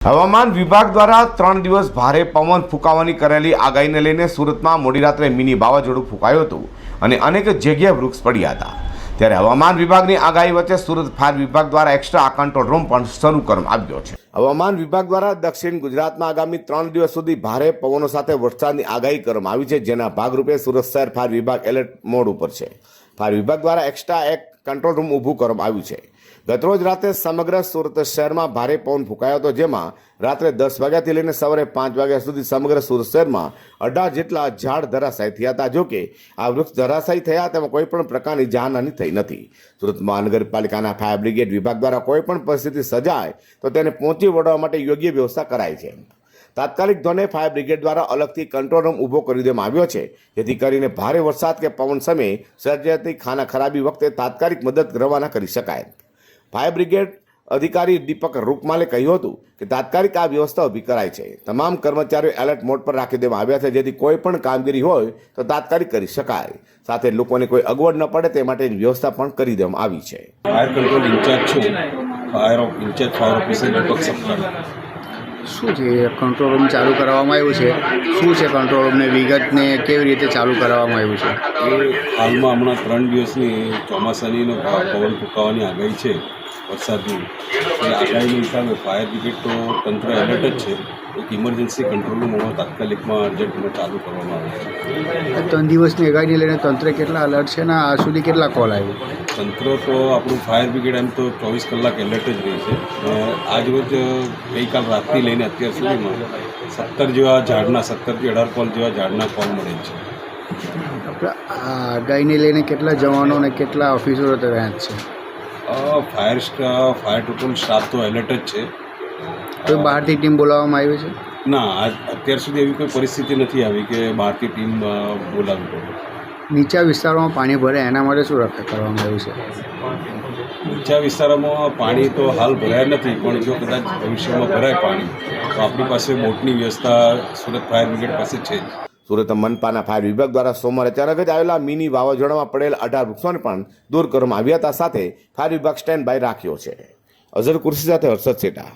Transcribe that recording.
હવામાન વિભાગ દ્વારા 3 દિવસ ભારે પવન ફૂંકાવાની કરેલી આગાહીને લઈને સુરતમાં મોડી રાત્રે મિની વાવાઝોડું ફૂંકાયું હતું અને અનેક જગ્યાએ વૃક્ષ પડ્યા હતા। ત્યારે હવામાન વિભાગની આગાહી વચ્ચે સુરત ફાયર વિભાગ દ્વારા એક્સ્ટ્રા કંટ્રોલ રૂમ પણ શરૂ કરવામાં આવ્યો છે। હવામાન વિભાગ દ્વારા દક્ષિણ ગુજરાતમાં આગામી 3 દિવસ સુધી ભારે પવનો સાથે વરસાદની આગાહી કરવામાં આવી છે, જેના ભાગરૂપે સુરત શહેર ફાયર વિભાગ એલર્ટ મોડ ઉપર છે। ફાયર વિભાગ દ્વારા એક્સ્ટ્રા એક કંટ્રોલ રૂમ ઊભું કરવામાં આવ્યું છે। ગતરોજ રાતે સમગ્ર સુરત શહેરમાં ભારે પવન ફૂંકાયો હતો, જેમાં રાત્રે 10 વાગ્યાથી લઈને સવારે 5 વાગ્યા સુધી સમગ્ર સુરત શહેરમાં 18 જેટલા ઝાડ ધરાશાયી થયા હતા। જોકે આ વૃક્ષ ધરાશાયી થયા તેમાં કોઈ પણ પ્રકારની જાનહાની થઈ નથી। સુરત મહાનગરપાલિકાના ફાયર બ્રિગેડ વિભાગ દ્વારા કોઈ પણ પરિસ્થિતિ સર્જાય તો તેને પહોંચી વળવા માટે યોગ્ય વ્યવસ્થા કરાઈ છે। તાત્કાલિક ધોરણે ફાયર બ્રિગેડ દ્વારા અલગથી કંટ્રોલ રૂમ ઊભો કરી દેવામાં આવ્યો છે, જેથી કરીને ભારે વરસાદ કે પવન સમયે સર્જાતી ખાના ખરાબી વખતે તાત્કાલિક મદદ રવાના કરી શકાય। ફાયર બ્રિગેડ અધિકારી દીપક રૂકમાલે કહ્યું હતું કે તાત્કાલિક આ વ્યવસ્થા ઊભી કરાઈ છે। તમામ કર્મચારીઓ એલર્ટ મોડ પર રાખી દેવામાં આવ્યા છે, જેથી કોઈ પણ કામગીરી હોય તો તાત્કાલિક કરી શકાય। સાથે લોકોને કોઈ અગવડ ન પડે તે માટેની વ્યવસ્થા પણ કરી દેવામાં આવી છે। ફાયર કંટ્રોલ ઇન્ચાર્જ છું, ફાયર ઓફિસર દીપક સપ્તાહ। શું છે કંટ્રોલ રૂમ ચાલુ કરવામાં આવ્યું છે? શું છે કંટ્રોલ રૂમને વિગતને કેવી રીતે ચાલુ કરવામાં આવ્યું છે? એ હાલમાં હમણાં 3 દિવસની ચોમાસાની પવન ફૂંકાવાની આગાહી છે, વરસાદની। એ આગાહીના હિસાબે ફાયર બ્રિગેડ તો તંત્ર એલર્ટ જ છે। એક ઇમરજન્સી કંટ્રોલ રૂમ હમણાં તાત્કાલિકમાં અર્જન્ટમાં ચાલુ કરવામાં આવે છે। 3 દિવસની આગાહીને લઈને તંત્ર કેટલા અલર્ટ છે ને આ સુધી કેટલા કોલ આવ્યો? તંત્ર તો આપણું ફાયર બ્રિગેડ એમ તો 24 કલાક એલર્ટ જ રહી છે। આજ રોજ ગઈકાલ રાતથી લઈને અત્યાર સુધીમાં 17 જેવા ઝાડના 17થી 18 કોલ જેવા ઝાડના કોલ મળે છે। આપણે આ આગાહીને લઈને કેટલા જવાનો અને કેટલા ઓફિસરો તૈયાર છે? ફાયર ટોટલ સ્ટાફ તો એલર્ટ જ છે। કોઈ બહારથી ટીમ બોલાવવામાં આવી છે? ના, અત્યાર સુધી એવી કોઈ પરિસ્થિતિ નથી આવી કે બહારથી ટીમ બોલાવવી પડે। નીચા વિસ્તારોમાં પાણી ભરે એના માટે શું રક્ષા કરવામાં આવ્યું છે? નીચા વિસ્તારોમાં પાણી તો હાલ ભરાયા નથી, પણ જો કદાચ ભવિષ્યમાં ભરાય પાણી તો આપણી પાસે બોટની વ્યવસ્થા સુરત ફાયર બ્રિગેડ પાસે છે જ। સુરત મનપાના ફાયર વિભાગ દ્વારા સોમવારે અચાનક જ આવેલા મિની વાવાઝોડામાં પડેલ 18 વૃક્ષોને પણ દૂર કરવામાં આવ્યા હતા। સાથે ફાયર વિભાગ સ્ટેન્ડ બાય રાખ્યો છે। અઝર કુર્સી સાથે હર્ષદ સેટા।